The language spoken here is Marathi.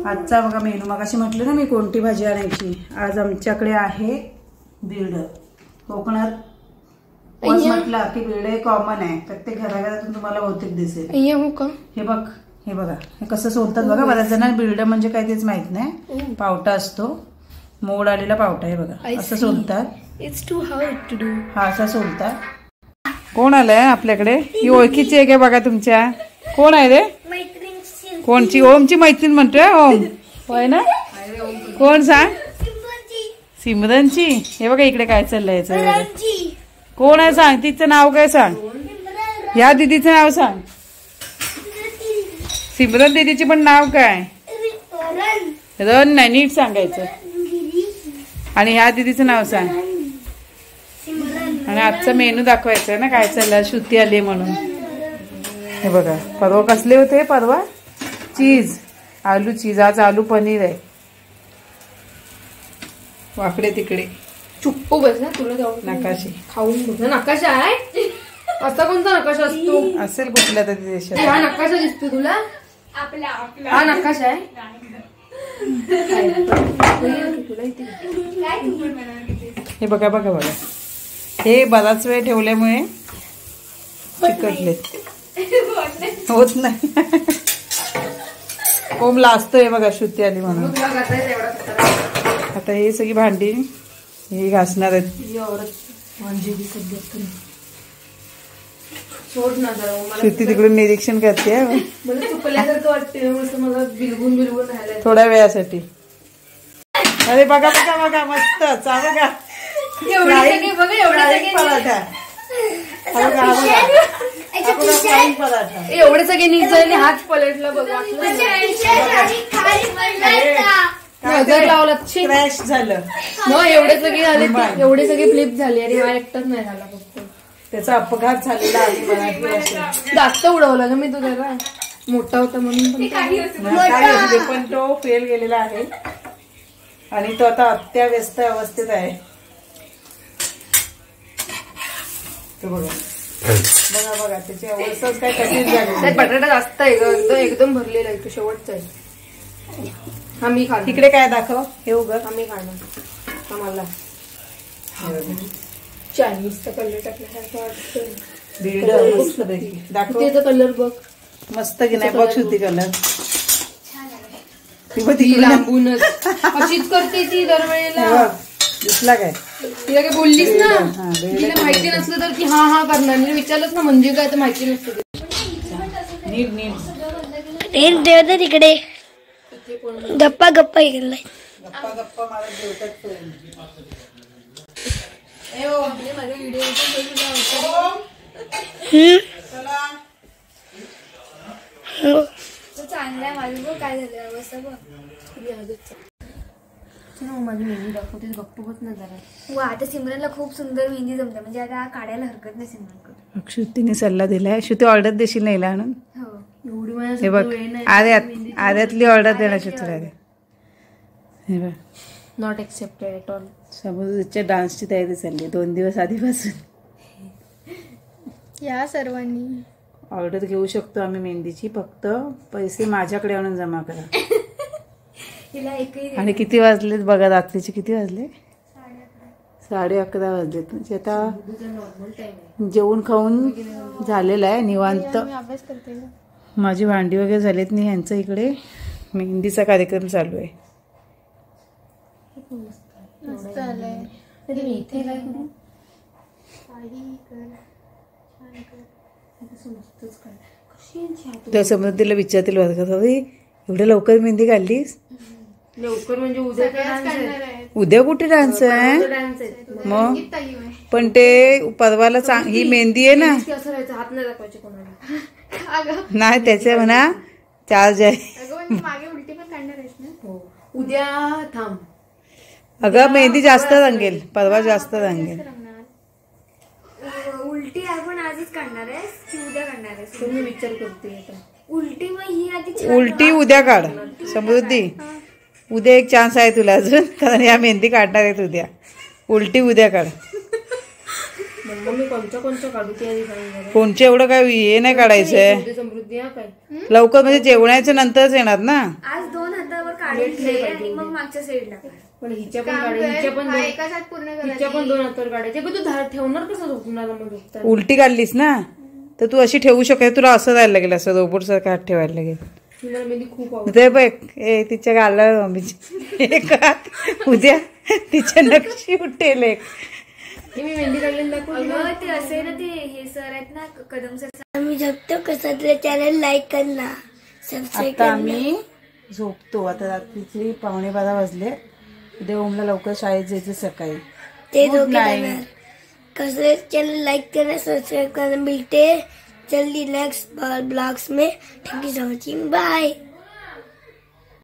आजचा बघा मेनू, मगाशी म्हटलं ना मी कोणती भाजी आणायची. आज आमच्याकडे आहे बिरड. कोकणात म्हटलं की बिरड कॉमन आहे, प्रत्येक घराघरातून तुम्हाला बहुतेक दिसेल. हे बघ, हे बघा हे कसं सोलतात बघा. बऱ्याच जणांना बिरड म्हणजे काय तेच माहित नाही. पावटा असतो, मोड आलेला पावटा. हे बघा असं सोलतात. It's too hard to do. हा असा सोलतात. कोण आलंय आपल्याकडे? ही ओळखीची आहे का बघा तुमच्या? कोण आहे रे? कोणची? ओमची मैत्रीण म्हणतोय. ओम होय ना? कोण सांग? सिमरनची. हे बघा इकडे काय चाललंय. कोण आहे सांग? तिचं नाव काय सांग? या दीदीचं नाव सांग. सिमरन दीदीची पण नाव काय? रन नाही, नीट सांगायचं. आणि ह्या दीदीचं नाव सांग. आणि आजचा मेनू दाखवायचा ना काय चाललं. श्रुती आली म्हणून. हे बघा परवा कसले होते? परवा चीज, आलू चीज. आज आलू पनीर आहे. वाकडे तिकडे चुप्प बस ना, तुला नकाशे खाऊन बघ. नकाशा आहे? असा कोणता नकाशा असतो? असेल कुठल्या तरी देशात. हा नकाशा दिसतो तुला? हा नकाशा आहे. हे बघा बघा बघा, हे बराच वेळ ठेवल्यामुळे चिकटले. होत नाही. ओम लाजतोय बघा श्रुती आली म्हणून. आता हे सगळी भांडी हे घासणार आहेत. श्रुती तिकडून निरीक्षण करते. थोड्या वेळासाठी. अरे बघा बघा बघा मस्त बघा. एवढे सगळे नीट हात पलटला बघा. नजर लावला क्रॅश झालं. मग एवढे सगळे झाले, एवढे सगळे फ्लिप झाले. आणि हा एकटाच नाही झाला फक्त. त्याचा अपघात झालेला आहे. जास्त उडवला ना मी तो. त्याला मोठा होता म्हणून पण तो फेल गेलेला आहे. आणि तो आता अत्याव्यस्त अवस्थेत आहे. तो बघा बघा बघा त्याची अवस्था काय कठीण झाली. बटाटा जास्त आहे, एकदम भरलेला आहे. तो शेवटचा आहे. हा मी खा. तिकडे काय दाखव. हे उघड. आम्ही खाणार. आम्हाला चायनीजचा कलर टाकल्यासारखं वाटतं. दाखव त्याचा कलर बघ मस्त की नाही. बघ श्रुती कलर. ती लांबूनच अशीच करते ती दरवेळेला. दिसला काय? तिला काय बोललीस ना? तिला माहिती नसलं तर ती हा हा करणार. मी विचारलंच ना म्हणजे काय तर माहिती नसतं. नीट नीट तिकडे गप्पा गप्पा गेलाय. गप्पा गप्पा मला जेवतात. माझ्या व्हिडिओ चांगला माझं काय झालं अवस्था बघ. माझी मेहंदी दाखवते. गप्प होत ना जरा. वा आता सिमरनला खूप सुंदर मेहंदी जमते. म्हणजे आता काढायला हरकत नाही सिमरनकडून. श्रुतीने सल्ला दिलाय. श्रुती ऑर्डर देशील नाही आणून? हो एवढी हे बघ आर्यातली ऑर्डर देणार श्रुतीला. हे बघ नॉट एक्सेप्टेड ॲट ऑल. समुद्राच्या डान्सची तयारी चालली 2 दिवस आधीपासून. या सर्वांनी ऑर्डर घेऊ शकतो आम्ही मेहंदीची. फक्त पैसे माझ्याकडे आणून जमा करा. आणि किती वाजलेत बघा. रात्रीचे किती वाजले? 11:30 वाजलेत. म्हणजे आता जेवण खाऊन झालेलं आहे निवांत. माझी भांडी वगैरे झालेत नाही. ह्यांचं इकडे मेहंदीचा कार्यक्रम चालू आहे. त्या समृद्धीला विचारतील वर्गात, एवढ्या लवकर मेहंदी काढलीस? लवकर म्हणजे उद्या कुठे डान्स आहे मग? पण ते परवाला ही मेहंदी आहे ना. हात नाही दाखवायचे कोणाला. नाही त्याचे म्हणा चार्ज आहे. उद्या थांब. अगं मेहंदी जास्त रंगेल. परवा जास्त रंगेल. उलटी आपण आधीच काढणार आहे की उद्या काढणार आहे? तुम्ही विचार करते. उलटी मग ही आधी. उलटी उद्या काढ समृद्धी. उद्या एक चान्स आहे तुला अजून, कारण या मेहंदी काढणार आहेत उद्या. उलटी उद्या काढ. कोणचं एवढं काय हे नाही काढायचंय. समृद्धी लवकर म्हणजे जेवणाच्या नंतरच येणार ना. आज 2 हातावर काढून घे आणि मग मागच्या साईडला काढ. पण हिच्या पण काढायच्या, हिच्या पण 2 हातावर काढायचे. पण तू ठेवणार कसं झोपणार मग झोपताना? उलटी काढलीस ना तर तू अशी ठेवू शकते. तुला असं जायला लागेल, असं रोबोट सारखं हात ठेवायला लागेल. मला मेहंदी खूप आवडते. ते बघ तिच्या गाला मम्मीची एक हात उद्या तिच्या नक्षी उठेल एक. मी मेहंदी काढलेली दाखवली. अगं ते असे ना, ते हे सर आहेत ना, कदम सर. आम्ही झोपतो कसं चॅनल लाईक करणार, सबस्क्राईब आता आम्ही झोपतो. आता रात्रीची 11:15 वाजले. उद्या ओमला लवकर शाळेत जायचं सकाळी. ते Good दोघे night. करणार. कसं चैनल लाइक करना, सब्सक्राइब करना. मिलते जल्दी नेक्स्ट ब्लॉग्स में. Thank you so much. Bye.